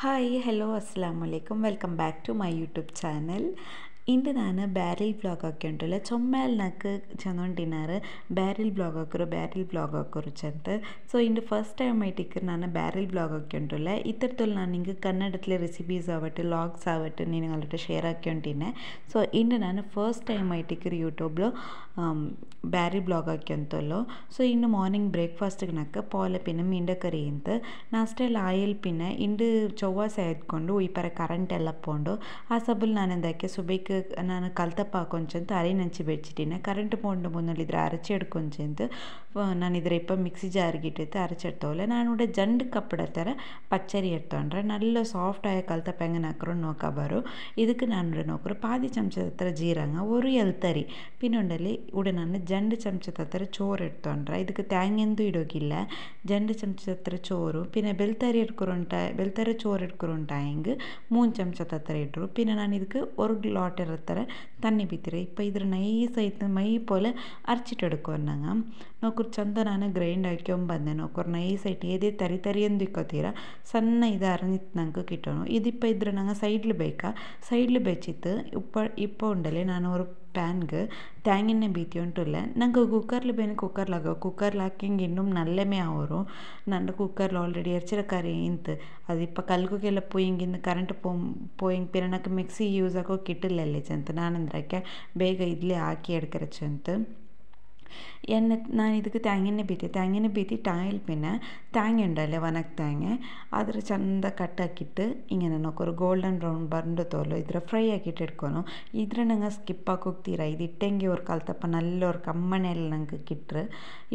Hi hello ಅಸ್ಸಲಾಮ್ ವಲೈಕಮ್ welcome back to my YouTube channel. ಇಂದು ನಾನು ಬ್ಯಾರಿಲ್ ಬ್ಲಾಗ್ ಹಾಕ್ಯಂಟುಲ್ಲ ಚೊಮ್ಮೇಲ್ ನಾಲ್ಕು ಚಂದೊಂಟಿನಾರು ಬ್ಯಾರಿಲ್ ಬ್ಲಾಗ್ ಹಾಕೋರು ಚಂತ. ಸೊ ಇಂದು ಫಸ್ಟ್ ಟೈಮ್ ಐಟಿಕ್ಕೆ ನಾನು ಬ್ಯಾರಿಲ್ ಬ್ಲಾಗ್ ಹಾಕ್ಯಂಟುಲ್ಲ ಇತ್ತರದಲ್ಲಿ ನಾನು ಹಿಂಗೆ ಕನ್ನಡದಲ್ಲಿ ರೆಸಿಪೀಸ್ ಆವಟ್ಟು ಲಾಗ್ಸ್ ಆವಟ್ಟು ನೀನು ಅಲ್ಲಟ ಶೇರ್ ಹಾಕ್ಯಂಟಿನೆ. ಸೊ ಇಂದು ನಾನು ಫಸ್ಟ್ ಟೈಮ್ ಐಟಿಕ್ಕೆ ಯೂಟ್ಯೂಬ್లో ಬ್ಯಾರಿ ಬ್ಲಾಗ್ ಹಾಕ್ಯಂತಲ್ಲೋ. ಸೊ ಇನ್ನು ಮಾರ್ನಿಂಗ್ ಬ್ರೇಕ್ಫಾಸ್ಟ್ಗೆ ನಕ್ಕ ಪಾಲ ಪಿನ ಮೀಂಡ ಕರಿ ಅಂತ ನಾಷ್ಟೆಲ್ಲ ಆಯಿಲ್ ಪಿನ ಇಂಡು ಚೊವ್ವಾಸ ಎದ್ಕೊಂಡು ಈ ಪರ ಕರೆಂಟ್ ಎಲ್ಲ ಪೋಂಡು ಆ ಸಬಲ್ ನಾನು ಎಂದಕ್ಕೆ ಸುಬೇಕ್ ನಾನು ಕಲ್ತಪ್ಪ ಹಾಕೊಂಚಂತ ಅರಿ ನಂಚಿ ಬೆಚ್ಚಿಟ್ಟಿನ ಕರೆಂಟ್ ಪೋಂಡು ಮುನ್ನಲ್ಲಿದ್ರೆ ಅರಚಿ ಹಿಡ್ಕೊಂಚಂತ ನಾನು ಇದ್ರೆ ಇಪ್ಪ ಮಿಕ್ಸಿ ಜಾರಿಗೆ ಇಟ್ಟಿತ್ತು ಅರಚಿಡ್ತವಲ್ಲ ನಾನು ಕೂಡ ಜಂಡು ಕಪ್ಪಡ ಥರ ಪಚ್ಚರಿ ಇಡ್ತೊಂಡ್ರೆ നല്ല ಸಾಫ್ಟ್ ಆಗಿ ಕಲ್ತಪ್ಪ ಹೆಂಗೆ ನಾಕ್ರು ನೋಕಬಾರು. ಇದಕ್ಕೆ ನಾನು ನೋಕರು ಪಾದಿ ಚಮಚದ ಹತ್ರ ಜೀರಂಗ ஒரு ಎಲ್ತರಿ ಪಿನ್ನೊಂಡಲ್ಲಿ ಉಡ ನಾನು ಜಂಡು ಚಮಚದ ಹತ್ರ ಚೋರು ಇಡ್ತೊಂಡ್ರೆ ಇದಕ್ಕೆ ತ್ಯಾಂಗೆಂದು ಇಡೋಗಿಲ್ಲ. ಜಂಡು ಚಮಚದ ಹತ್ರ ಚೋರು ಪಿನ್ನ ಬೆಲ್ತರಿ ಚೋರು ಇಡ್ಕೊರುಂಟ ಹಿಂಗೆ 3 ಚಮಚದ ಹತ್ರ ಇಟ್ಟರು ಪಿನ್ನ ನಾನು ಇದಕ್ಕೆ ஒரு ಲಾಟರ್ ಹತ್ರ ತಣ್ಣಿ ಬಿತ್ತಿರೆ ಇಪ್ಪ ಇದ್ರ ನೈಸ್ ಆಯ್ತು ಮೈ ಪೋಲೆ ಅರ್ಚಿಟ್ಟು ಹಿಡ್ಕೊರ್ ನಂಗೆ ನೋಕರು ಚಂದ ನಾನು ಗ್ರೈಂಡ್ ಹಾಕ್ಯೊಂಬಂದೆ ನೋಕರು ನೈಸ್ ಆಯ್ತು ಏದೇ ತರಿ ಎಂದು ಇಕ್ಕೋತೀರ ಸಣ್ಣ ಇದು ಅರನಿತ್ತು ನಂಗೆ ಕಿಟ್ಟೋನು ಇದಿಪ್ಪ ಇದ್ರೆ ನಂಗೆ ಸೈಡ್ಲು ಬೇಕಾ ಸೈಡ್ಲು ಬೆಚ್ಚಿತ್ತು ಇಪ್ಪ ಉಂಡಲೆ ನಾನು ஒரு ಪ್ಯಾನ್ಗೆ തേങ്ങ ബീത്തി ഉണ്ടല്ല ഞങ്ങൾക്ക് കുക്കറിൽ വേണേൽ കുക്കറിലാക്കുക കുക്കറിലാക്കിയെങ്കിൽ ഇന്നും നല്ലമേ ആവോರು ನನ್ನ ಕುಕ್ಕರ್ಲು ಆಲ್ರೆಡಿ ಎರ್ಚಿರ ಕರಿ ಇಂತು ಅದಿಪ್ಪ ಕಲ್ಗುಗೆಲ್ಲ ಪೋಯಿಂಗಿಂದು ಕರೆಂಟ್ ಪೋಯಿಂಗ್ ಪಿರ ನನಗೆ ಮಿಕ್ಸಿ ಯೂಸ್ ಆಗೋ ಕಿಟ್ಟಿಲ್ಲಲ್ಲೇ ಚಂತ ನಾನಂದ್ರಕ್ಕೆ ಬೇಗ ಇಡ್ಲಿ ಹಾಕಿ ಎಡ್ಕರಚಂತ ಎಣ್ಣೆ ನಾನು ಇದಕ್ಕೆ തേങ്ങ ബീത്തി ടായിൽ പിന്നെ തേങ്ങ ഉണ്ടല്ലേ വനക്ക് തേങ്ങ അതിൽ ചന്ത കട്ടാക്കിയിട്ട് ഇങ്ങനെ നോക്കൊരു ഗോൾഡൻ ബ്രൗൺ ಬಂದು തോലോ ಇದ್ರ ಫ್ರೈ ಆಗಿಟ್ಟು ಇಟ್ಕೊನು ಇದ್ರೆ ನಂಗೆ ಸ್ಕಿಪ್ ಆಗೋಗ್ತೀರ ಇದು ಇಟ್ಟಂಗೆ ಅವ್ರು ಕಲ್ತಪ್ಪ നല്ല ஒரு ಕಮ್ಮನೆಲ್ಲ ನಂಗೆ ಕಿಟ್ರು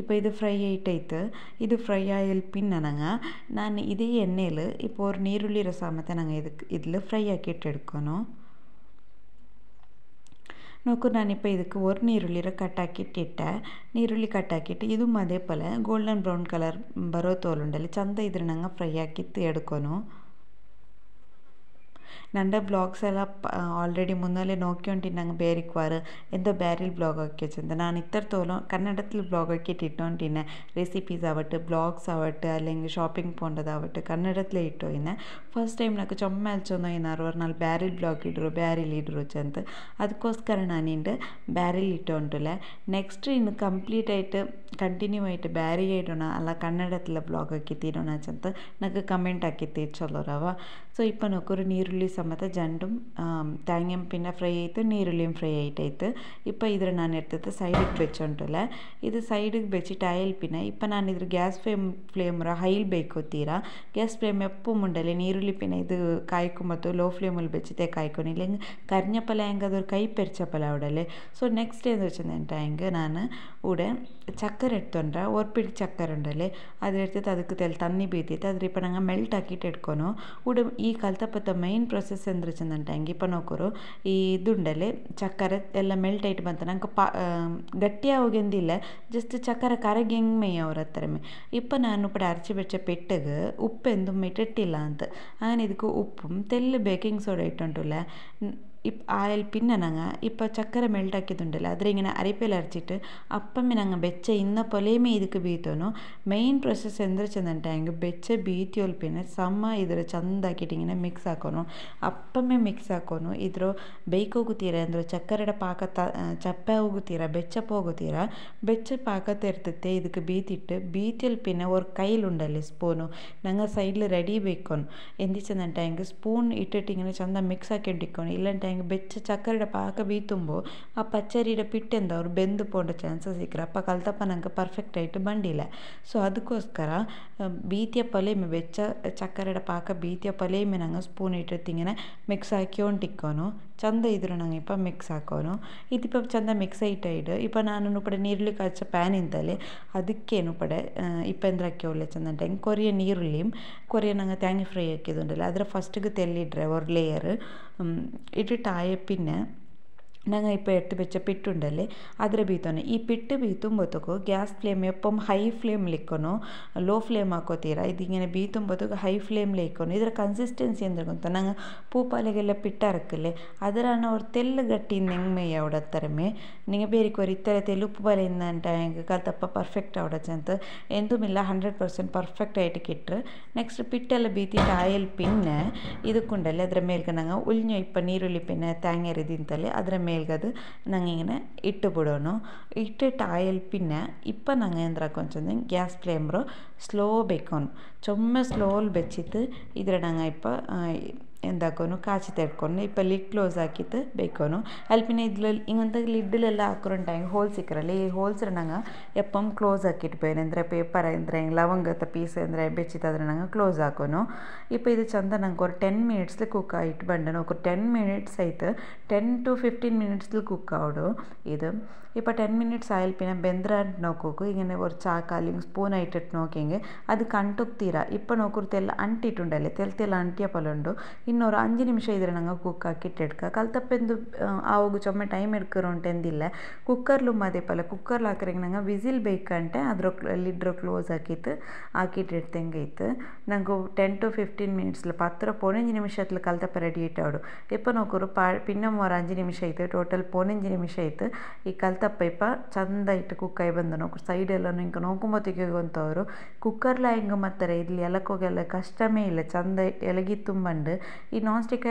இப்போ ಇದು ಫ್ರೈ ಆಯ್ತಾಯ್ತು ಇದು ಫ್ರೈ ಆಯಿಲ್ ಪಿನ್ನ ನಂಗೆ ನಾನು ಇದೇ ಎಣ್ಣೆಲಿ இப்போ ஒரு ನೀರುಳ್ಳಿ ರಸ ಮತ್ತು ನಂಗೆ ಇದಕ್ಕೆ ಇದ್ಲು ಫ್ರೈ ಆಗಿಟ್ಟು ಇಟ್ಕೊನು ನೋಕು ನಾನಿಪ್ಪ ಇದಕ್ಕೆ ஒரு ನೀರುಳ್ಳಿರ ಕಟ್ಟಾಕಿಟ್ಟಿಟ್ಟೆ ನೀರುಳ್ಳಿ ಕಟ್ಟಾಕಿಟ್ಟು ಇದು ಮದೇ ಪಲ ಗೋಲ್ಡನ್ ಬ್ರೌನ್ ಕಲರ್ ಬರೋ ತೋಲುಂಡಲ್ಲಿ ಚಂದ ಇದ್ರೆ ನಂಗೆ ಫ್ರೈ ಹಾಕಿತ್ತು ಎಡ್ಕೊನು ನನ್ನ ಬ್ಲಾಗ್ಸ್ ಎಲ್ಲ ಆಲ್ರೆಡಿ മുന്നല്ലേ നോക്കിയോണ്ടിന് ನಂಗೆ ಬೇರಿಕ್ವಾರು എന്തോ ಬ್ಯಾರಿಲ್ ಬ್ಲಾಗ್ ಹಾಕ್ಯച്ചಂತ ನಾನು ഇത്ര തോലോ കന്നഡത്തിൽ ಬ್ಲಾಗ್ ആക്കിയിട്ട് ഇട്ടോണ്ടിന്നെ ರೆಸಿಪೀಸ್ ಆವಟ್ಟು ಬ್ಲಾಗ್ಸ್ ಆವಟ್ಟು അല്ലെങ്കിൽ ഷോപ്പിംഗ് പോണ്ടതാവട്ടെ ಕನ್ನಡದಲ್ಲೇ ಇಟ್ಟೋಯಿನ ಫಸ್ಟ್ ಟೈಮ್ నాకు ಚೊಮ್ಮೆ ಅಲ್ಚೊಂದು ಏನಾರು ನಾನು ಬ್ಯಾರಿಲ್ ಬ್ಲಾಗ್ ಬ್ಯಾರಿಲ್ ಇಡ್ರು ಚಂತ ಅದಕ್ಕೋಸ್ಕರ ನಾನಿಂಡು ಬ್ಯಾರಿಲ್ ಇಟ್ಟೋಂಟುಲೆ ನೆಕ್ಸ್ಟ್ ಇನ್ನು ಕಂಪ್ಲೀಟ್ ಆയിട്ട് ಕಂಟಿನ್ಯೂ ಆയിട്ട് ಬ್ಯಾರಿ ಇಡೋಣ ಅಲ್ಲ ಕನ್ನಡത്തിൽ ಬ್ಲಾಗ್ ಹಾಕಿತ್ತಿಡೋಣ ಚಂತ ನನಗೆ ಕಮೆಂಟ್ ಹಾಕಿತ್ತು ಚಲೋರವ. ಸೊ ಇಪ್ಪ ನೋಕರು ನೀರುಳ್ಳಿ ಸಮೇತ ಜಂಡುം തേങ്ങയും പിന്നെ ഫ്രൈ ആയിട്ട് നീരുള്ളിയും ഫ്രൈ ആയിട്ടായിട്ട് ഇപ്പോൾ ഇതിൽ ನಾನು എടുത്തിട്ട് സൈഡിಗೆ ಬೆಚ್ಚುಂಟಲ್ಲ ಇದು ಸೈಡಿಗೆ ಬೆಚ್ಚಿಟ್ಟು ಆಯಿಲ್ ಪಿನ್ನ ಇಪ್ಪ ನಾನು ಇದ್ರ ಗ್ಯಾಸ್ ಫ್ಲೇಮ್ರ ಹೈಲ್ ಬೇಕೋತೀರಾ ಗ್ಯಾಸ್ ಫ್ಲೇಮ್ ಎಪ್ಪು ಮುಂಡಲ್ಲಿ ನೀರುಳ್ಳಿ ಪಿನ್ನ ಇದು ಕಾಯ್ಕೊಂಬತ್ತು ಲೋ ಫ್ಲೇಮಲ್ಲಿ ಬೆಚ್ಚಿತೆ ಕಾಯ್ಕೊಂಡು ಇಲ್ಲ ಹೆಂಗೆ ಕರಿഞ്ഞപ്പല ಹೆಂಗೆ ಅದ್ರ ಕೈ ಪೆರ್ಚಪ್ಪಲ ಅವಡಲ್ಲೇ. ಸೊ ನೆಕ್ಸ್ಟ್ ಏನು വെച്ചെന്നിട്ട് ಹೆಂಗೆ ನಾನು ഇവിടെ ചക്കര എടുത്തോണ്ടാ ഒരു പിടി ചക്കര ഉണ്ടല്ലേ അതെടുത്തിട്ട് ಅದಕ್ಕೆ ತಣ್ಣಿ ಬೀತಿತ್ತು ಅದ್ರ ಇಪ್ಪ ನಂಗೆ ಮೆಲ್ಟ್ ಹಾಕಿಟ್ಟು ಇಟ್ಕೊನು ഇവിടെ ಈ ಕಲ್ತಪ್ಪತ್ತ ಮೈನ್ ಪ್ರೊಸೆಸ್ ಅಂದ್ರೆ ಚಂದಂಟ ಹೆಂಗೆ ಇಪ್ಪ ನೋಕರು ಈ ಇದುಂಡಲೆ ಚಕ್ಕರೆ ಎಲ್ಲ ಮೆಲ್ಟ್ ಆಯ್ತು ಬಂತ ನಂಗೆ ಗಟ್ಟಿಯಾಗೋಗೆಂದಿಲ್ಲ ಜಸ್ಟ್ ಚಕ್ಕರೆ ಕರಗಿ ಹೆಂಗೆ ಮೇಯ್ ಅವ್ರ ಹತ್ರ ಇಪ್ಪ ನಾನು ಇಪ್ಪಡೆ ಅರಚಿ ಬೆಚ್ಚ ಪೆಟ್ಟಗೆ ಉಪ್ಪೆಂದು ಮೆಟ್ಟಿಟ್ಟಿಲ್ಲ ಅಂತ അങ്ങനെ ಇದಕ್ಕೆ ಉಪ್ಪು ತೆಲ್ಲು ಬೇಕಿಂಗ್ ಸೋಡಾ ഇട്ടുണ്ടല്ല ആയിൽ പിന്നെ ഞങ്ങൾ ഇപ്പോൾ ചക്കര മെൽട്ട് ആക്കിയതുണ്ടല്ലോ അതിലിങ്ങനെ അരിപ്പയിൽ അരച്ചിട്ട് അപ്പമ്മ ഞങ്ങൾ വെച്ച ഇന്ന പൊലേമേ ಇದಕ್ಕೆ ಬೀತೋನು മെയിൻ പ്രൊസസ് എന്താ ചെന്നിട്ടെങ്കിൽ വെച്ച ಬೀತಿಯೋಲ್ പിന്നെ ಸಮ ಇದ್ರ ಚಂದ ಹಾಕಿಟ್ಟು ಹಿಂಗೆ ಮಿಕ್ಸ್ ಹಾಕೋನು ಅಪ್ಪಮ್ಮೆ ಮಿಕ್ಸ್ ಹಾಕೋನು ಇದ್ರ ಬೇಯ್ಕೋಗುತ್ತೀರ ಅಂದ್ರೆ ಚಕ್ಕರೆಡ ಪಾಕ ಚಪ್ಪೆ ಹೋಗುತ್ತೀರ ಬೆಚ್ಚಪ್ಪ ಹೋಗುತ್ತೀರ ಬೆಚ್ಚ ಪಾಕത്തെ എടുത്തിട്ട് ಇದಕ್ಕೆ ಬೀತಿಟ್ಟು ಬೀತಿಯೋಲ್ പിന്നെ ഒരു കയ്യിലുണ്ടല്ലേ സ്പൂನು ഞങ്ങൾ സൈഡിൽ റെഡി വെക്കോನು എന്തി ചെന്നിട്ടെങ്കിൽ സ്പൂൺ ഇട്ടിട്ട് ഇങ്ങനെ ചന്ത മിക്സ് ആക്കിണ്ടിക്കോನು ഇല്ലാണ്ട് ಹೆಂಗೆ ಬೆಚ್ಚ ಚಕ್ಕರೆಡ ಪಾಕ ಬೀತುಂಬೋ ಆ ಪಚ್ಚರಿಡ ಪಿಟ್ಟೆಂದ ಅವ್ರು ಬೆಂದು ಪೋಂಡ ಚಾನ್ಸಸ್ ಸಿಕ್ಕರೆ ಅಪ್ಪ ಕಲ್ತಪ್ಪ ನಂಗೆ ಪರ್ಫೆಕ್ಟ್ ಆಯಿತು ಬಂಡಿಲ್ಲ. ಸೊ ಅದಕ್ಕೋಸ್ಕರ ಬೀತಿಯ ಪಲೇಮೆ ಬೆಚ್ಚ ಚಕ್ಕರೆಡ ಪಾಕ ಬೀತಿಯ ಪಲೇಮೆ ನಂಗೆ ಸ್ಪೂನ್ ಇಟ್ಟಿರ್ತಿങ്ങനെ ಮಿಕ್ಸ್ ಹಾಕ್ಯೊಂಟಿಕ್ಕೋನು ಚಂದ ಇದ್ರು ನಂಗೆ ಇಪ್ಪ ಮಿಕ್ಸ್ ಹಾಕೋನು ಇದಿಪ್ಪ ಚಂದ ಮಿಕ್ಸ್ ಆಯ್ತಾಯಿಡು ಇಪ್ಪ ನಾನು ಪಡೆ ನೀರುಳ್ಳಿ ಕಾಚ ಪ್ಯಾನ್ ಇಂತಲೇ ಅದಕ್ಕೇನು ಪಡೆ ಇಪ್ಪ ಎಂದ್ರೆ ಹಾಕಿ ಒಳ್ಳೆ ಚಂದ ಹೆಂಗೆ ಕೊರಿಯ ನೀರುಳ್ಳಿയും ಕೊರಿಯ ನಂಗೆ തേങ്ങ ഫ്രൈ ആക്കിയതുണ്ടല്ലോ അതിൽ ഫസ്റ്റ് തെല്ലിട്ರೆ ഒരു ലെയർ ഇട്ടിട്ട് ആയ പിന്നെ ನಂಗೆ ಇಪ್ಪ ಎತ್ತು ಬೆಚ್ಚ ಪಿಟ್ಟುಂಡಲ್ಲಿ ಅದ್ರ ಬೀತೋನೆ ಈ ಪಿಟ್ಟು ಬೀತುಂಬತ್ತಕ್ಕೂ ಗ್ಯಾಸ್ ಫ್ಲೇಮ್ ಎಪ್ಪom ಹೈ ಫ್ಲೇಮ್ ಲಿಕ್ಕೊನು ಲೋ ಫ್ಲೇಮ್ ಹಾಕೋತೀರ ಇದು ಹಿಂಗೆ ಬೀತುಂಬತ್ತಕ್ಕೆ ಹೈ ಫ್ಲೇಮ್ಲೆ ಇಕ್ಕೊನು ಇದರ ಕನ್ಸಿಸ್ಟೆನ್ಸಿ ಅಂದ್ರೆ ಗೊತ್ತಾ ನಂಗೆ ಪೂಪಾಲೆಗೆಲ್ಲ ಪಿಟ್ಟರಕ್ಕಲೆ ಅದರನ್ನ ಅವ್ರು ತೆಲ್ಲು ಗಟ್ಟಿಯಿಂದ ಹೆಂಗೆ ಮೇಯ ಅವಡತ್ತರಮೆ ನಿಂಗೆ ಬೇರೆ ಕೋರಿ ಇತ್ತರ ತೆಲ್ಲು ಉಪ್ಪು ಬಾಲೆಯಿಂದ ಅಂಟ ಹೆಂಗೆ ಕಲ್ತಪ್ಪ ಪರ್ಫೆಕ್ಟ್ ಅವಡಚ್ಚಂತ ಎಂತುಮಿಲ್ಲ 100% ಪರ್ಫೆಕ್ಟ್ ಆಯ್ತು ಇಟ್ಟರೆ ನೆಕ್ಸ್ಟ್ ಪಿಟ್ಟೆಲ್ಲ ಬೀತಿಟ್ಟು ಆಯಲ್ ಪಿನ್ನೆ ಇದಕ್ಕುಂಡಲ್ಲಿ ಅದರ ಮೇಲ್ಗೆ ನಂಗೆ ಉಳ್ഞ്ഞ ಇಪ್ಪ ನೀರುಳ್ಳಿ ಪಿನ್ನೆ ತ್ಯಾಂಗೆರಿದಿಂತಲ್ಲಿ ಅದರ ಮೇಲ್ಗದು ನಂಗೆ ಇങ്ങനെ ಇಟ್ಟು ಬಿಡೋನು ಇಟ್ಟಿಟ್ಟು ಆಯಲ್ ಪಿನ್ನೆ ಇಪ್ಪ ನಂಗೆ ಎಂದ್ರ ಕೊಂಚಂದು ಗ್ಯಾಸ್ ಫ್ಲೇಮ್ರು ಸ್ಲೋ ಬೇಕೋನು ಚೊಮ್ಮೆ ಸ್ಲೋಲ್ ಬೆಚ್ಚಿತ್ತು ಇದ್ರ ನಂಗೆ ಇಪ್ಪ ಎಂದಾಕೋನು ಕಾಚಿ ತೆಡ್ಕೊಂಡು ಇಪ್ಪ ಲಿಡ್ ಕ್ಲೋಸ್ ಹಾಕಿತ್ತು ಬೇಕೋನು ಅಲ್ಪಿನ ಇದ್ರಲ್ಲಿ ಹಿಂಗಂತ ಲಿಡ್ಡಲೆಲ್ಲ ಹಾಕೋಂಟಾಗ ಹೋಲ್ಸ್ ಸಿಕ್ಕರಲ್ಲ ಈ ಹೋಲ್ಸ್ರ ನಂಗೆ ಎಪ್ಪಂ ಕ್ಲೋಸ್ ಹಾಕಿಟ್ಬೇನೆ ಅಂದರೆ ಪೇಪರ್ ಅಂದರೆ ಹಿಂಗೆ ಲವಂಗದ ಪೀಸ್ ಅಂದರೆ ಬೆಚ್ಚಿತ್ತಾದ್ರೆ ನಂಗೆ ಕ್ಲೋಸ್ ಹಾಕೋನು ಇಪ್ಪ ಇದು ಚಂದ ನಂಗೆ ஒரு 10 ಮಿನಿಟ್ಸ್ಲಿ ಕುಕ್ ಇಟ್ಟು ಬಂಡೆ ఒక 10 ಮಿನಿಟ್ಸ್ ಆಯ್ತು 10 to 15 ಮಿನಿಟ್ಸ್ಲಿ ಕುಕ್ ಆವಡು ಇದು ഇപ്പോൾ 10 മിനിറ്റ്സ് ആയാൽ പിന്നെ ബെന്ദ്രാണ്ട് നോക്കൂ ഇങ്ങനെ ഒരു ചാക്ക അല്ലെങ്കിൽ സ്പൂൺ ആയിട്ടിട്ട് നോക്കിയെങ്കിൽ അത് കണ്ടുക്തീര ഇപ്പം നോക്കുറത്തെല്ലാം ಅಂಟಿಟ್ಟುಂಡല്ലേ ತೆಲ್ತೆಲ್ಲ ಅಂಟಿಯ ಪಲುಂಡು ಇನ್ನೊರು 5 ನಿಮಿಷ ಇದ್ರೆ ನಂಗೆ ಕುಕ್ ಹಾಕಿಟ್ಟೆಡ್ಕ ಕಲ್ತಪ್ಪೆಂದು ಆವಾಗ ಚೊಮ್ಮೆ ಟೈಮ್ ಎಡ್ಕರುಂಟೆಂದಿಲ್ಲ ಕುಕ್ಕರ್ಲು ಮದೆ ಪಲ ಕುಕ್ಕರ್ಲು ಹಾಕಿರಂಗೆ ನಂಗೆ ವಿಸಿಲ್ ಬೇಕಂటే ಅದ್ರ ಲಿಡ್ರು ಕ್ಲೋಸ್ ಹಾಕಿಟ್ಟಿಡ್ತಂಗೆ ಇತ್ತು ನಂಗೆ 10 to 15 ಮಿನಿಟ್ಸ್ಲು 10-15 ನಿಮಿಷತ್ಲು ಕಲ್ತಪ್ಪ ರೆಡಿ ಇಟ್ಟಾಡು ಇಪ್ಪ ನೋಕರು ಪಿನ್ನ ಒಂದು 5 ನಿಮಿಷ ಆಯ್ತು ಟೋಟಲ್ 15 ನಿಮಿಷ ಆಯ್ತು ಈ ಕಲ್ತಪ್ಪ ಇಪ್ಪ ಚಂದ ಇಟ್ಟು ಕುಕ್ಕಾಯಿ ಬಂದು ನೋಡ್ರಿ ಸೈಡೆಲ್ಲೂ ಹಿಂಗೆ ನೋಕೊಂಬತ್ತಿಗೆಗೊಂತವರು ಕುಕ್ಕರ್ಲ ಹಿಂಗೆ ಮತ್ತಾರೆ ಇಲ್ಲಿ ಎಲಕ್ಕೋಗೆಲ್ಲ ಕಷ್ಟಮೇ ಇಲ್ಲ ಚಂದ ಎಲಗಿತ್ತು ಬಂಡು ಈ ನಾನ್ ಸ್ಟಿಕ್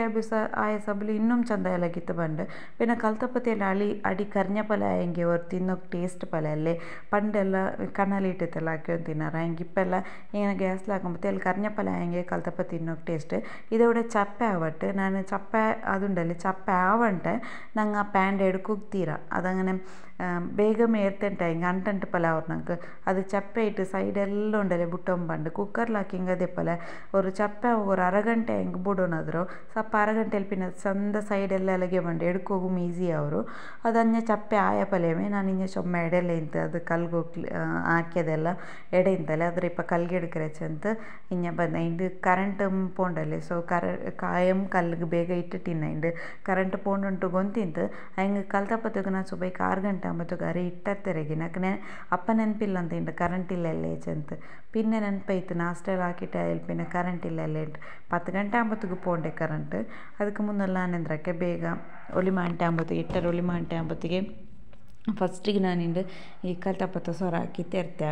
ಆಯ ಸಬ್ಲು ಇನ್ನೂ ಚಂದ ಎಲಗಿತ್ತು ಬಂಡು പിന്നെ ಕಲ್ತಪ್ಪತ್ತೆಲ್ಲ ಅಡಿ ಕರ್ഞ്ഞ ಪಲ ಹೆಂಗೆ ಅವ್ರು ತಿನ್ನೋಕೆ ಟೇಸ್ಟ್ ಪಲ ಅಲ್ಲೇ ಪಂಡೆಲ್ಲ ಕಣ್ಣಲ್ಲಿಟ್ಟಿತ್ತೆಲ್ಲ ಹಾಕ್ಕೊಂಡು ತಿನ್ನಾರ ಹೆಂಗೆ ಇಪ್ಪೆಲ್ಲ ಹಿಂಗೆ ಗ್ಯಾಸ್ಲ ಹಾಕೊಂಬತ್ತೆ ಅಲ್ಲಿ ಕರ್ഞ്ഞ ಪಲ ಹೆಂಗೆ ಕಲ್ತಪ್ಪ ತಿನ್ನೋಕೆ ಟೇಸ್ಟ್ ಇದവിടെ ಚಪ್ಪೆ ಆವಟ್ಟು ನಾನು ಚಪ್ಪೆ അതുണ്ടല്ലേ ചപ്പ ആവണ്ടേ ഞങ്ങൾ ആ പാൻ്റെ എടുക്കുത്തീര അതങ്ങനെ ಬೇಗಮೇ ಏರ್ತಂಟ ಹಿಂಗೆ ಅಂಟಂಟು ಪಲ ಅವ್ರು ನಂಗೆ ಅದು ಚಪ್ಪೆ ಇಟ್ಟು ಸೈಡೆಲ್ಲ ಉಂಡಲೆ ಬುಟ್ಟೊಂಬಂಡು ಕುಕ್ಕರ್ಲು ಹಾಕಿ ಹಿಂಗೆ ಅದೇ ಪಲ ಅವರು ಚಪ್ಪೆ ஒரு ಅರಗಂಟೆ ಹಿಂಗೆ ಬಿಡೋನಾದ್ರು ಸ್ವಲ್ಪ ಅರಗಂಟೆಲಿ ಪಿನ್ನ ಚಂದ ಸೈಡೆಲ್ಲ ಎಲಗೆ ಬಂಡು ಎಡ್ಕೋಗು ಈಸಿ ಅವರು ಅದು ಅಂಜ ಚಪ್ಪೆ ಆಯ ಪಲೇಮೆ ನಾನು ಇಂಜ ಚೊಮ್ಮೆ ಎಡೆಲ್ಲ ಇಂತ ಅದು ಕಲ್ಗು ಹಾಕ್ಯದೆಲ್ಲ ಎಡೆ ಇಂತಲೆ ಅದ್ರ ಇಪ್ಪ ಕಲ್ಗೆ ಎಡ್ಕರೆಚ್ಚಂತ ಇಂಜ ಬಂದ ಇಂಡು ಕರೆಂಟ್ ಪೋಂಡಲ್ಲಿ ಸೊ ಕಾಯಂ ಕಲ್ಗೆ ಬೇಗ ಇಟ್ಟಿಟ್ಟಿನ ಇಂಡು ಕರೆಂಟ್ ಪೋಂಡುಂಟು ಗೊಂತಿಂತು ಹಂಗೆ ಕಲ್ತಪ್ಪತ್ತಿಗೆ ನಾನು ಸುಬೈಕ್ 6 ಗಂಟೆ ಆಂಬತ್ತು ಗರಿ ಇಟ್ಟತ್ತೆರೆಗಿ ನಕ್ಕೆ ಅಪ್ಪ ನೆನಪಿಲ್ಲ ಅಂತ ಇಂಡು ಕರೆಂಟ್ ಇಲ್ಲ ಎಲ್ಲ ಏಚಂತ പിന്നെ ನೆನಪಾಯ್ತು ನಾಷ್ಟೆಲ್ಲ ಹಾಕಿಟ್ಟು പിന്നെ ಕರೆಂಟ್ ಇಲ್ಲ ಎಲ್ಲ ಉಂಟು 10 ಗಂಟೆ ಆಂಬತ್ತಿಗೆ ಪೋಂಡೆ ಕರೆಂಟ್ ಅದಕ್ಕೆ ಮುನ್ನೆಲ್ಲ ನಾನೆಂದ್ರಕ್ಕೆ ಬೇಗ ಒಲಿ ಮಾಂಟೆ ಆಂಬತ್ತಿಗೆ ಇಟ್ಟರೆ ಒಲಿ ಮಾಂಟೆ ಆಂಬತ್ತಿಗೆ ಫಸ್ಟಿಗೆ ನಾನಿಂಡು ಈ ಕಲ್ತಪ್ಪತ್ತ ಸೊರ ಹಾಕಿ ತೆರ್ತೆ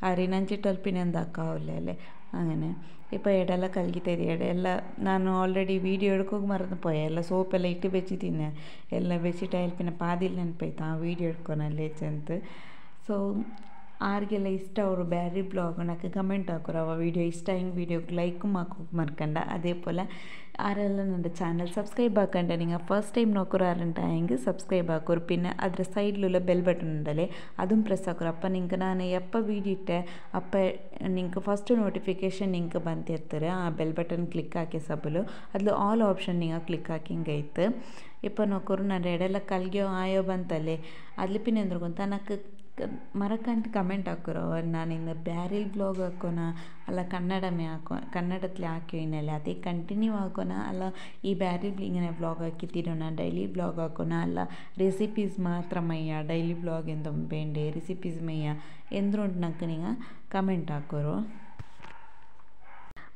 ಆರಿ ನಂಚಿಟ್ಟಲ್ಲಿ ಪಿನೆಂದು ಹಾಕಾವಲ್ಲ ಅಲ್ಲೇ അങ്ങനെ ഇപ്പോൾ എടെല്ല കൽകിത്തരി എടെല്ല ನಾನು ಆಲ್ರೆಡಿ ವೀಡಿಯೋ എടുക്കുക മറന്നു പോയ ಎಲ್ಲ ಸೋಪೆಲ್ಲ ಇಟ್ಟು ಬೆಚ್ಚಿತೀನಿ ಎಲ್ಲ ಬೆಚ್ಚಿಟ್ಟು പിന്നെ ಪಾದಿಲ್ ನೆನಪಾಯ್ತು ಆ ವೀಡಿಯೋ ಎಡ್ಕೊನಲ್ಲೇ ಚಂತ ಸೊ ಆರಿಗೆಲ್ಲ ಇಷ್ಟ ಅವರು ಬ್ಯಾರಿ ಬ್ಲಾಗ್ ನನಗೆ ಕಮೆಂಟ್ ಹಾಕೋರು ಅವ ವೀಡಿಯೋ ಇಷ್ಟ ಹಿಂಗೆ ವೀಡಿಯೋಗೆ ಲೈಕ್ ಹಾಕೋಕೆ ಮರ್ಕಂಡ അതേപോലെ ആരെല്ലാം എൻ്റെ ചാനൽ സബ്സ്ക്രൈബ് ആക്കണ്ട നിങ്ങൾ ഫസ്റ്റ് ടൈം നോക്കുറാറുണ്ടായെങ്കിൽ സബ്സ്ക്രൈബ് ആക്കോರು പിന്നെ ಅದರ ಸೈಡ್ലുള്ള ಬೆಲ್ ಬಟನ್ ಉಂಡಲೆ ಅದನ್ನು ಪ್ರೆಸ್ ಹಾಕೋರು ಅಪ್ಪ ನಿಂಗೆ ನಾನು ಎಪ್ಪ ವೀಡಿಯೋ ಇಟ್ಟೆ ಅಪ್ಪ ನಿಂಗೆ ಫಸ್ಟ್ ನೋಟಿಫಿಕೇಷನ್ ನಿಂಗೆ ಬಂತಿರ್ತಾರೆ ಆ ಬೆಲ್ ಬಟನ್ ಕ್ಲಿಕ್ ಹಾಕಿ ಸಬಲು ಅದ್ಲು ಆಲ್ ಆಪ್ಷನ್ ನಿಂಗೆ ಕ್ಲಿಕ್ ಹಾಕಿ ಹಿಂಗೈತೆ ಇಪ್ಪ ನೋಕೋರು ನಾನು ಎಡೆಲ್ಲ ಕಲ್ಗ್ಯೋ ಆಯೋ ಬಂತಲ್ಲೇ ಅದ್ಲಿ ಪಿನ್ನ ಎಂದ್ರು ಗೊತ್ತಾ ನನಗೆ മറക്കാണ്ട് കമൻറ്റ് ആക്കുറോ ನಾನು ഇന്ന് ಬ್ಯಾರಿಲ್ ಬ್ಲಾಗ್ ಹಾಕೋಣ ಅಲ್ಲ ಕನ್ನಡಮೇ ಕನ್ನಡത്തിൽ ಹಾಕಿನಲ್ಲ അതേ കണ്ടിന്യൂ ആക്കോണ അല്ല ഈ ಬ್ಯಾರಿಲ್ ഇങ്ങനെ വ്ളോഗ് ആക്കി തീരണ ഡെയിലി വ്ളോഗ് ആക്കോണ അല്ല റെസിപ്പീസ് മാത്രമയ്യ ഡെയിലി വ്ളോഗ് എന്തും വേണ്ടേ റെസിപ്പീസ് മയ്യ എന്തുകൊണ്ട് നമുക്ക് നിങ്ങൾ കമൻറ്റ് ആക്കുറോ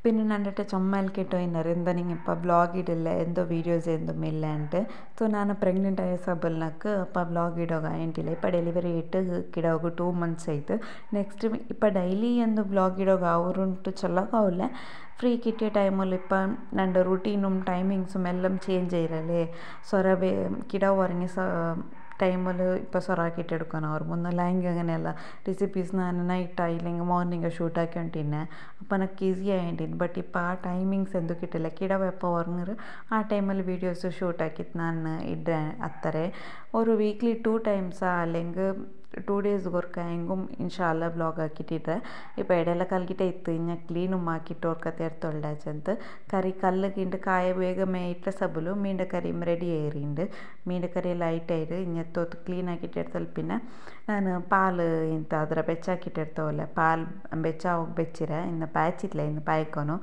പിന്നെ നണ്ടിട്ട് ചുമ്മാൽ കേട്ടോ ഇന്നറിയുന്ന നിങ്ങൾ ഇപ്പോൾ ബ്ലോഗ് ഇടില്ല എന്തോ വീഡിയോസ് എന്തും ഇല്ലാണ്ട് ಸೊ ನಾನು ಪ್ರೆಗ್ನೆಂಟ್ ಆಯ ಸಬಲ್ನಕ್ಕೆ ಅಪ್ಪ ಬ್ಲಾಗ್ ಇಡೋಗ ಆಯ್ತಿಲ್ಲ ಇಪ್ಪ ಡೆಲಿವರಿ ಇಟ್ಟು ಕಿಡೋಗು 2 ಮಂತ್ಸ್ ಆಯ್ತು ನೆಕ್ಸ್ಟ್ ಇಪ್ಪ ಡೈಲಿ ಎಂದು ಬ್ಲಾಗ್ ಇಡೋಗ ಅವರುಂಟು ಚೊಲ್ಲೋಕಾವಲ್ಲ ಫ್ರೀ ಕಿಟ್ಟಿಯ ಟೈಮಲ್ಲಿ ಇಪ್ಪ ನಂದು ರುಟೀനും ടൈമിങ്സും എല്ലാം ചേഞ്ച് ചെയ്യലേ സൊറബേ കിടോ ഉറങ്ങി ടൈമിൽ ഇപ്പോൾ സൊറാക്കിയിട്ട് എടുക്കണം അവർ മുന്നെല്ലാം ಹಿಂಗೆ അങ്ങനെയല്ല ರೆಸಿಪೀಸ್ ನಾನು ನೈಟ್ ಇല്ലെങ്കിൽ ಮಾರ್ನಿಂಗ್ ಶೂಟ್ ಹಾಕ್ಯಂಟಿನ್ನೆ അപ്പം എനിക്ക് ಈಸಿ ಆಯ್ತಿದ್ದು ಬಟ್ ഇപ്പോൾ ಆ ಟೈಮಿಂಗ್ಸ್ ಎಂದು കിട്ടില്ല കിടവ് എപ്പോൾ ഉറങ്ങറ് ಆ ಟೈಮಲ್ಲಿ ವೀಡಿಯೋಸ್ ಶೂಟ್ ಹಾಕಿತ್ತು ನಾನು ಇಡ್ರೆ ಹತ್ತಾರೆ ഒരു വീക്ക്ലി 2 ടൈംസാ അല്ലെങ്കിൽ 2 ಡೇಸ್ಗೆ ಒರ್ಕ ಹೆಂಗೂ ಇನ್ಶಾಲ್ಲ ಬ್ಲಾಗ್ ಹಾಕಿಟ್ಟಿಟ್ರೆ ഇപ്പോൾ ಎಡೆಲ್ಲ ಕಲ್ಗಿಟ್ಟೆ ಇತ್ತು ಇನ್ನು ಕ್ಲೀനും ಹಾಕಿಟ್ಟು ಒರ್ಕ ತೆರ್ತೊಳ್ದಾಚಂತ ಕರಿ ಕಲ್ಲಗಿಂಡು ಕಾಯ ಬೇಗಮೇ ಇಟ್ಟ ಸಬಲು ಮೀಂಡ ಕರಿയും റെഡി ആയിട്ടുണ്ട് മീൻ്റെ കറിയെല്ലാം ആയിട്ടായിട്ട് ഇഞ്ഞത്തോത്ത് ക്ലീൻ ആക്കിയിട്ട് എടുത്താൽ പിന്നെ ನಾನು ಪಾಲು ಇಂತ ಅದರ ಬೆಚ್ಚಾಕಿಟ್ಟಿರ್ತಾವಲ್ಲ ಪಾಲು ಬೆಚ್ಚ ಹೋಗಿ ಬೆಚ್ಚಿರ ಇನ್ನು ಪಾಯ್ಚಿತ್ಲ ಇನ್ನು ಪಾಯ್ಕೊನು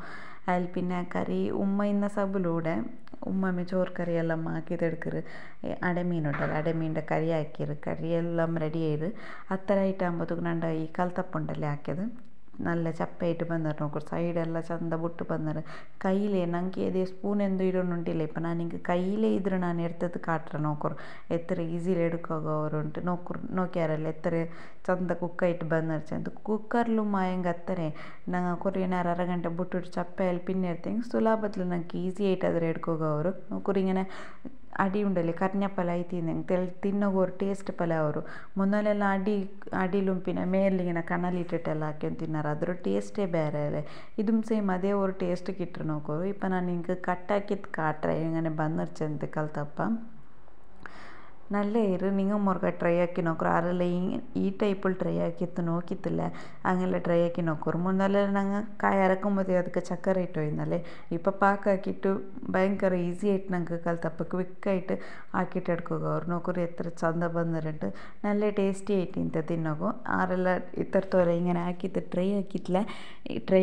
അതിൽ പിന്നെ കറി ഉമ്മ ഇന്ന സബിലൂടെ ഉമ്മമ്മ ചോറ് കറിയെല്ലാം ആക്കിയതെടുക്കറ് അടമീനുണ്ടല്ലോ അടമീൻ്റെ കറി ആക്കിയത് കറിയെല്ലാം റെഡി ചെയ്ത് അത്തരായിട്ടാകുമ്പോഴത്തേക്ക് നണ്ട ഈ കൽത്തപ്പുണ്ടല്ലേ ആക്കിയത് നല്ല ചപ്പയായിട്ട് ಬಂದರು ನೋಡ್ರಿ ಸೈಡೆಲ್ಲ ಚಂದ ಬಿಟ್ಟು ಬಂದರು ಕೈಲೇ ನನಗೆ ಇದೇ ಸ್ಪೂನ್ ಎಂದು ಇಡೋನುಂಟಿಲ್ಲ ಇಪ್ಪ ನನಗೆ ಕೈಲೇ ಇದ್ರೆ ನಾನು ಎಡ್ತದ್ದು ಕಾಟ್ರೆ ನೋಕರು ಎತ್ತರ ಈಸಿಲಿ ಎಡ್ಕೋಗವ್ರು ಉಂಟು ನೋಕ್ಯಾರಲ್ಲ ಎತ್ತರ ಚಂದ ಕುಕ್ಕಾയിട്ട് ಬಂದರು ಚಂದ ಕುಕ್ಕರ್ಲು ಮಾಯಂಗೆ ಹತ್ತರೆ ನಂಗೆ ಕೊರಿಯನಾರು ಅರಗಂಟೆ ಬಿಟ್ಟು ಚಪ್ಪೆಯಲ್ಲಿ ಪಿನ್ನೆ ಇರ್ತೀನಿ ಸುಲಭದಲ್ಲಿ ನಂಗೆ ಈಸಿ ಆയിട്ട് ಅದ್ರ ಎಡ್ಕೋಗವ್ರು ನೋಕುರಿಂಗನೆ ಅಡಿ ಉಂಡಲ್ಲಿ ಕರ್ನ್ಯಪಲ ಐತಿಂದೆ ತಿನ್ನೋಗ ಅವ್ರು ಟೇಸ್ಟ್ ಪಲ ಅವರು ಮುನ್ನಲೆಲ್ಲ ಅಡಿಲುಂಪಿನ ಮೇಲಿಗಿನ ಕಣಲಿಟ್ಟಿಟ್ಟೆಲ್ಲ ಹಾಕ್ಯಂಡು ತಿನ್ನಾರ ಅದ್ರ ಟೇಸ್ಟೇ ಬೇರೆ ಅಲ್ಲೇ ಇದು ಸೇಮ್ ಅದೇ ಅವ್ರು ಟೇಸ್ಟ್ ಕಿಟ್ರು ನೋಕೋರು ಇಪ್ಪ ನಾನು ಹಿಂಗೆ ಕಟ್ಟಾಕಿದ್ದು ಕಾಟ್ರೆ ಹಿಂಗನೆ ಬಂದಿರ್ಚಂತೆ ಕಲ್ತಪ್ಪ നല്ല ഏറ് നിങ്ങൾ മുറുക ട്രൈ ആക്കി നോക്കൂ ആരെല്ലാം ഈ ടൈപ്പിൽ ട്രൈ ആക്കിയിട്ട് നോക്കിയിട്ടില്ല അങ്ങനെ ട്രൈ ആക്കി നോക്കൂ മുന്നല്ലേ ഞങ്ങൾ കായ ഇറക്കുമ്പോഴത്തേ ಅದಕ್ಕೆ ಚಕ್ಕರೆ ಇಟ್ಟೋಯ್ನല്ലേ ಇಪ್ಪ ಪಾಕ ಹಾಕಿಟ್ಟು ಭಯಂಕರ ಈಸಿ ಆയിട്ട് ನಂಗೆ ಕಲ್ತಪ್ಪ ಕ್ವಿಕ್ಕಾയിട്ട് ಹಾಕಿಟ್ಟು ಎಡ್ಕೋಗ ಅವ್ರು ನೋಕರು ಎತ್ತರ ಚಂದ ಬಂದಿರಂಟು നല്ല ടേസ്റ്റി ആയിട്ട് ಇಂತ ತಿನ್ನೋಗು ಆರೆಲ್ಲ ಇತ್ತರ್ತವ್ರೆ ಹಿಂಗೆ ಹಾಕಿತ್ತು ಟ್ರೈ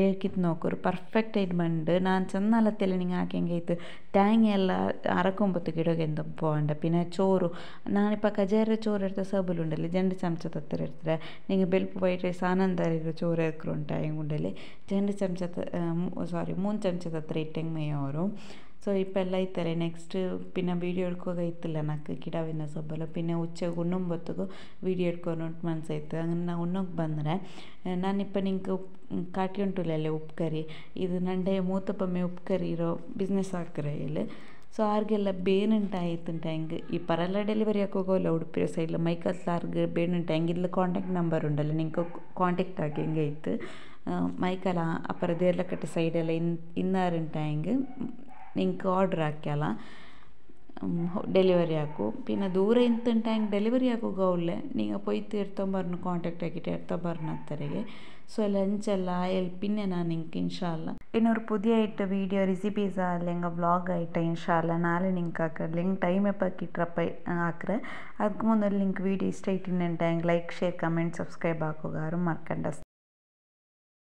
ಹಾಕಿತ್ತು ನೋಕರು ಪರ್ಫೆಕ್ಟ್ ಆയിട്ട് ಬಂದು ನಾನು ಚೆನ್ನಲ್ಲತ್ತೆಲ್ಲ ನಿಂಗೆ ಹಾಕಂಗೆ ಇತ್ತು തേങ്ങ എല്ലാം അരക്കുമ്പോഴത്തേക്ക് ഇടുക എന്തും പോകണ്ട പിന്നെ ചോറ് ನಾನಿಪ್ಪ ಕಜಾರ ಚೋರು ಇರ್ತ ಸಬಲುಂಡಲ್ಲಿ 2 ಚಮಚದ ಹತ್ತಿರ ಇರ್ತಾರೆ ನಿಂಗೆ ಬೆಲ್ಪು ವೈಟ್ ರೈಸ್ ಆನಂದರಿರೋ ಚೋರು ಎಕ್ರುಂಟ ಹಿಂಗುಂಡಲ್ಲಿ 2 ಚಮಚದ 3 ಚಮಚದ ಹತ್ತಿರ ಇಟ್ಟಂಗೆ ಮೇಯವರು ಸೊ ಇಪ್ಪೆಲ್ಲ ಇತ್ತಾರೆ ನೆಕ್ಸ್ಟ್ പിന്നെ വീഡിയോ എടുക്കുക ഇത്തില്ല നക്ക് കിടാവിನ ಸೊಬ್ಬಲು പിന്നെ ഉച്ചക്ക് ഉണ്ണുമ്പോഴത്തേക്ക് വീഡിയോ എടുಕೊಂಡು ಮನಸ್ಸಾಯ್ತು ಹಂಗೆ ನಾ ಉಣ್ಣೋಕೆ ಬಂದರೆ ನಾನಿಪ್ಪ ನಿಂಗೆ ಕಾಟಿ ಉಂಟುಲ್ಲೇ ಉಪ್ಪು ಕರಿ ಇದು ನಂಡೆ ಮೂತಪ್ಪಮ್ಮೆ ಉಪ್ಪು ಕರಿ ಇರೋ ಬಿಸ್ನೆಸ್ ಹಾಕ್ರೆ ಇಲ್ಲಿ ಸೊ ಆರ್ಗೆಲ್ಲ ಬೇನುಂಟಾಯ್ತುಂಟ ಹೆಂಗೆ ಈ ಪರೆಲ್ಲ ಡೆಲಿವರಿ ಹಾಕೋಗೋಲ್ಲ ಉಡುಪಿ ಸೈಡ್ಲ ಮೈಕಲ್ಲಾರ್ಗೆ ಬೇನುಂಟ ಹೆಂಗೆ ಇಲ್ಲಿ ಕಾಂಟ್ಯಾಕ್ಟ್ ನಂಬರ್ ಉಂಡಲ್ಲ ನಿಂಗೆ ಕಾಂಟ್ಯಾಕ್ಟ್ ಆಗಿ ಹೆಂಗೆ ಇತ್ತು ಮೈಕಲ್ಲ ಅಪ್ಪರ ದೇರ್ಲಕಟ್ಟೆ ಸೈಡೆಲ್ಲ ಇನ್ನಾರುಂಟ ಹೆಂಗೆ ನಿಂಗೆ ಆರ್ಡ್ರ್ ಹಾಕ್ಯಲ್ಲ ഡെലിവറി ആക്കും പിന്നെ ദൂരെ ಇಂತ ഡെലിവറി ആക്കുകയില്ല നിങ്ങൾ പോയിട്ട് എടുത്തോണ്ട് കോൺടാക്റ്റ് ആക്കിയിട്ട് എടുത്തോണ്ട് അത്തരಗೆ ಸೊ ലഞ്ചെല്ല ആയാൽ പിന്നെ ഞാൻ നിങ്ങൾക്ക് ഇൻഷാല്ല ಇನ್ನೊಂದು പുതിയായിട്ട് വീഡിയോ റെസിപ്പീസ് അല്ലെങ്കിൽ വ്ളോഗ് ആയിട്ട് ഇൻഷാല്ല നാളെ നിങ്ങൾക്ക് ആക്കുക ലിങ്ക് ടൈം എപ്പോൾ കിട്ടറപ്പ ആക്കുക ಅದಕ್ಕೆ ಮುಂದೆ ಲಿಂಕ್ ವೀಡಿಯೋ ಇಷ್ಟ ಇಟ್ಟಿನೆಂಟಾಗಿ ಲೈಕ್ ಶೇರ್ ಕಮೆಂಟ್ ಸಬ್ಸ್ಕ್ರೈಬ್ ಹಾಕೋಗಾರು ಮರ್ಕಂಡ